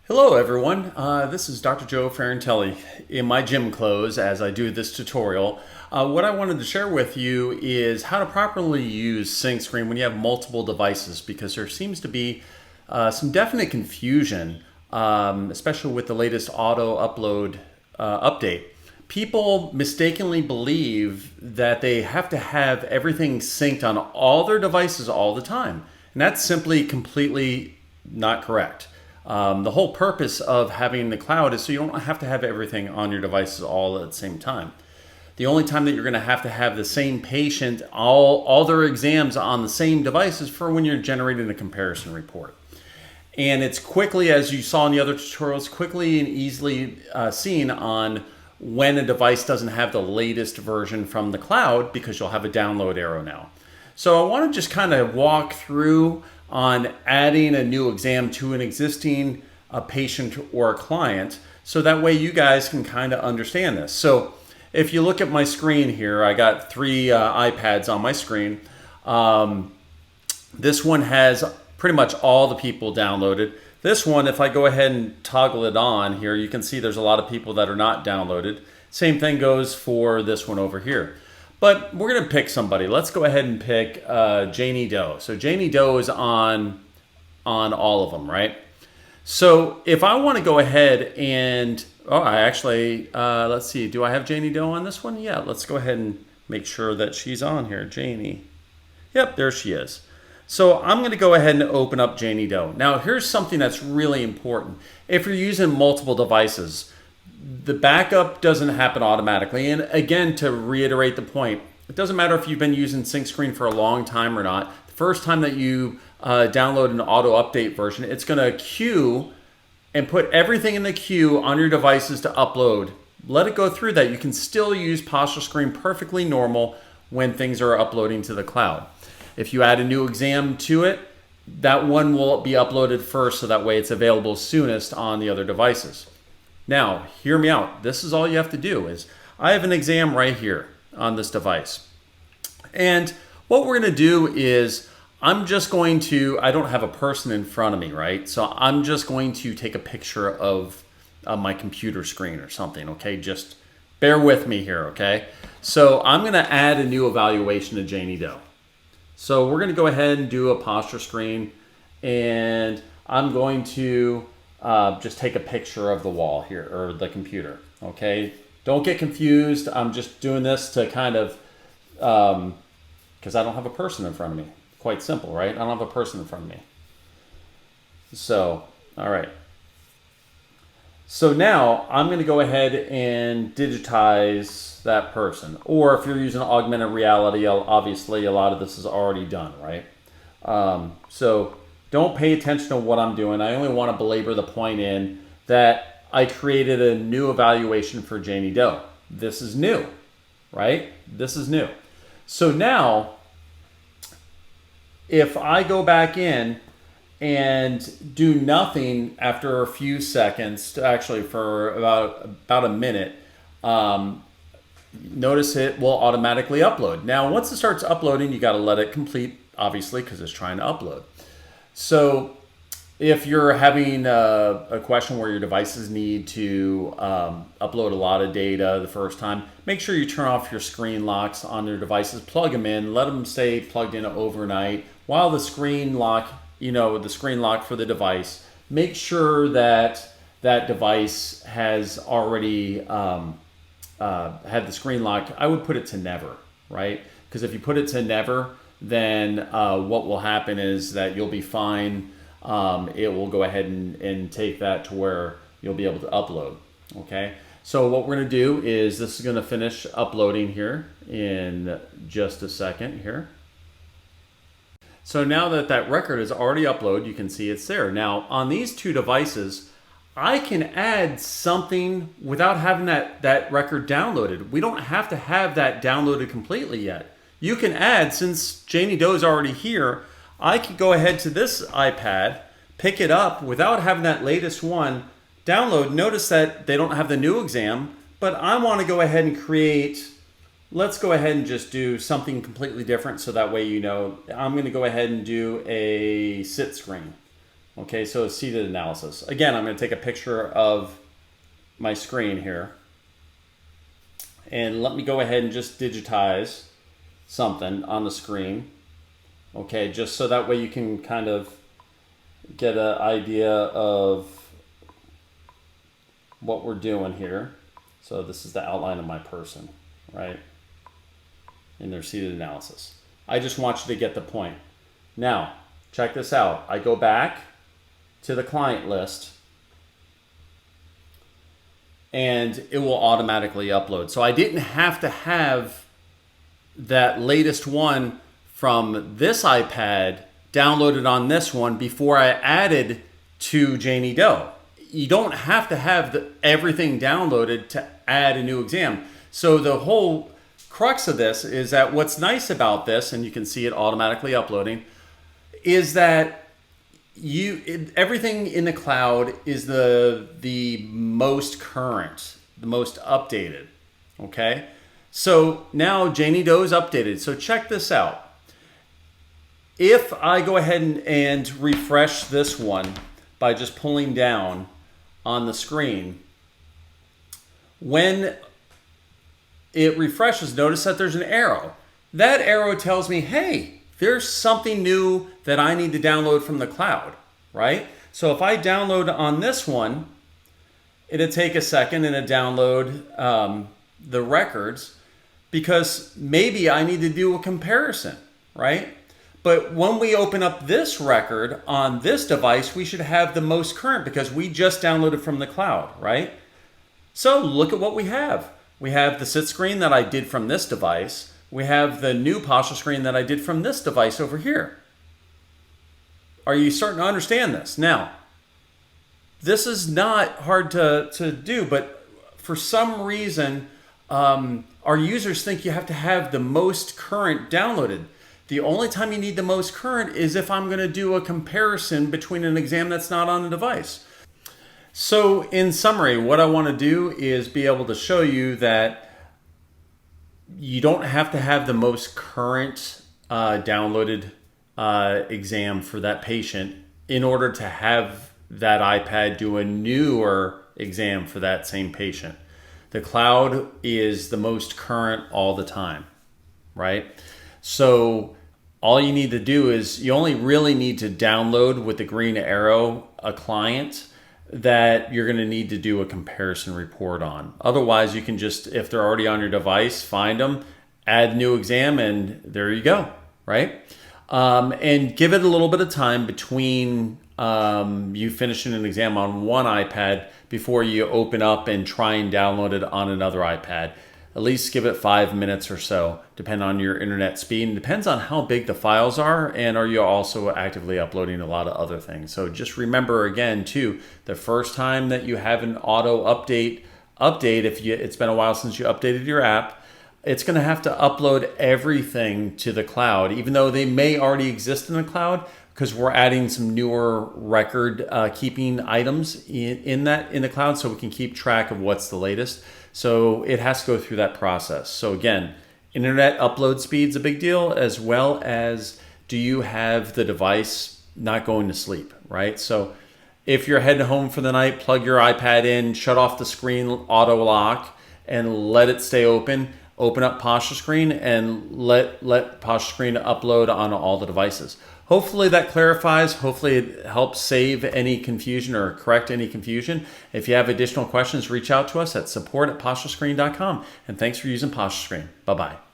Hello everyone, this is Dr. Joe Ferrantelli in my gym clothes as I do this tutorial. What I wanted to share with you is how to properly use SyncScreen when you have multiple devices, because there seems to be some definite confusion, especially with the latest auto upload update. People mistakenly believe that they have to have everything synced on all their devices all the time, and that's simply completely not correct. The whole purpose of having the cloud is so you don't have to have everything on your devices all at the same time. The only time that you're going to have the same patient, all their exams on the same device is for when you're generating a comparison report. And it's quickly, as you saw in the other tutorials, quickly and easily seen on when a device doesn't have the latest version from the cloud, because you'll have a download arrow now. So I want to just kind of walk through on adding a new exam to an existing patient or a client, so that way you guys can kind of understand this. So if you look at my screen here, I got three iPads on my screen. This one has pretty much all the people downloaded. This one, if I go ahead and toggle it on here, you can see there's a lot of people that are not downloaded. Same thing goes for this one over here. But we're going to pick somebody. Let's go ahead and pick Janie Doe. So Janie Doe is on all of them, right? So if I want to go ahead and, let's see. Do I have Janie Doe on this one? Yeah, let's go ahead and make sure that she's on here. Janie. Yep, there she is. So I'm going to go ahead and open up Janie Doe. Now, here's something that's really important. If you're using multiple devices, the backup doesn't happen automatically. And again, to reiterate the point, it doesn't matter if you've been using SyncScreen for a long time or not. The first time that you download an auto update version, it's going to queue and put everything in the queue on your devices to upload. Let it go through that. You can still use PostureScreen perfectly normal when things are uploading to the cloud. If you add a new exam to it, that one will be uploaded first, so that way it's available soonest on the other devices. Now, hear me out. This is all you have to do is, I have an exam right here on this device. And what we're going to do is, I don't have a person in front of me, right? So I'm just going to take a picture of my computer screen or something, okay? Just bear with me here, okay? So I'm going to add a new evaluation to Janie Doe. So we're going to go ahead and do a PostureScreen, and I'm going to just take a picture of the wall here, or the computer, okay? Don't get confused. I'm just doing this to kind of, because I don't have a person in front of me. Quite simple, right? I don't have a person in front of me. So, all right. So now I'm going to go ahead and digitize that person. Or if you're using augmented reality, obviously a lot of this is already done, right? So don't pay attention to what I'm doing. I only want to belabor the point in that I created a new evaluation for Janie Doe. This is new, right? This is new. So now, if I go back in and do nothing after a few seconds, actually for about a minute, notice it will automatically upload. Now, once it starts uploading, you got to let it complete, obviously, because it's trying to upload. So if you're having a question where your devices need to upload a lot of data the first time, make sure you turn off your screen locks on your devices, plug them in, let them stay plugged in overnight while the screen lock, the screen lock for the device. Make sure that that device has already had the screen lock. I would put it to never, right? Because if you put it to never, then what will happen is that you'll be fine. It will go ahead and take that to where you'll be able to upload, okay? So what we're going to do is, this is going to finish uploading here in just a second here. So now that that record is already uploaded, you can see it's there. Now, on these two devices, I can add something without having that record downloaded. We don't have to have that downloaded completely yet. You can add, since Janie Doe is already here, I could go ahead to this iPad, pick it up without having that latest one download. Notice that they don't have the new exam, but I want to go ahead and create, let's go ahead and just do something completely different, so that way I'm going to go ahead and do a sit screen. Okay, so seated analysis. Again, I'm going to take a picture of my screen here. And let me go ahead and just digitize something on the screen. Okay, just so that way you can kind of get an idea of what we're doing here. So this is the outline of my person, right? In their seated analysis. I just want you to get the point. Now, check this out. I go back to the client list and it will automatically upload. So I didn't have to have that latest one from this iPad downloaded on this one before I added to Janie Doe. You don't have to have everything downloaded to add a new exam. So the whole crux of this is that what's nice about this, and you can see it automatically uploading, is that everything in the cloud is the most current, the most updated. Okay, so now Janie Doe is updated. So check this out. If I go ahead and refresh this one by just pulling down on the screen, when it refreshes, notice that there's an arrow. That arrow tells me, hey, there's something new that I need to download from the cloud, right? So if I download on this one, it'll take a second and it download the records because maybe I need to do a comparison, right? But when we open up this record on this device, we should have the most current because we just downloaded from the cloud, right? So look at what we have. We have the sit screen that I did from this device. We have the new posture screen that I did from this device over here. Are you starting to understand this? Now, this is not hard to do, but for some reason, our users think you have to have the most current downloaded. The only time you need the most current is if I'm going to do a comparison between an exam that's not on the device. So in summary, what I want to do is be able to show you that you don't have to have the most current downloaded exam for that patient in order to have that iPad do a newer exam for that same patient. The cloud is the most current all the time, right? So all you need to do is you only really need to download with the green arrow a client that you're going to need to do a comparison report on. Otherwise, you can just, if they're already on your device, find them, add new exam, and there you go, right? And give it a little bit of time between you finishing an exam on one iPad before you open up and try and download it on another iPad. At least give it 5 minutes or so, depending on your internet speed. And depends on how big the files are, and are you also actively uploading a lot of other things. So just remember again too, the first time that you have an auto update, if it's been a while since you updated your app, it's going to have to upload everything to the cloud, even though they may already exist in the cloud, because we're adding some newer record keeping items in the cloud, so we can keep track of what's the latest. So it has to go through that process. So again, internet upload speed's a big deal, as well as do you have the device not going to sleep, right? So if you're heading home for the night, plug your iPad in, shut off the screen auto lock, and let it stay open. Open up Posture Screen and let Posture Screen upload on all the devices. Hopefully that clarifies. Hopefully it helps save any confusion or correct any confusion. If you have additional questions, reach out to us at support@posturescreen.com. And thanks for using Posture Screen. Bye-bye.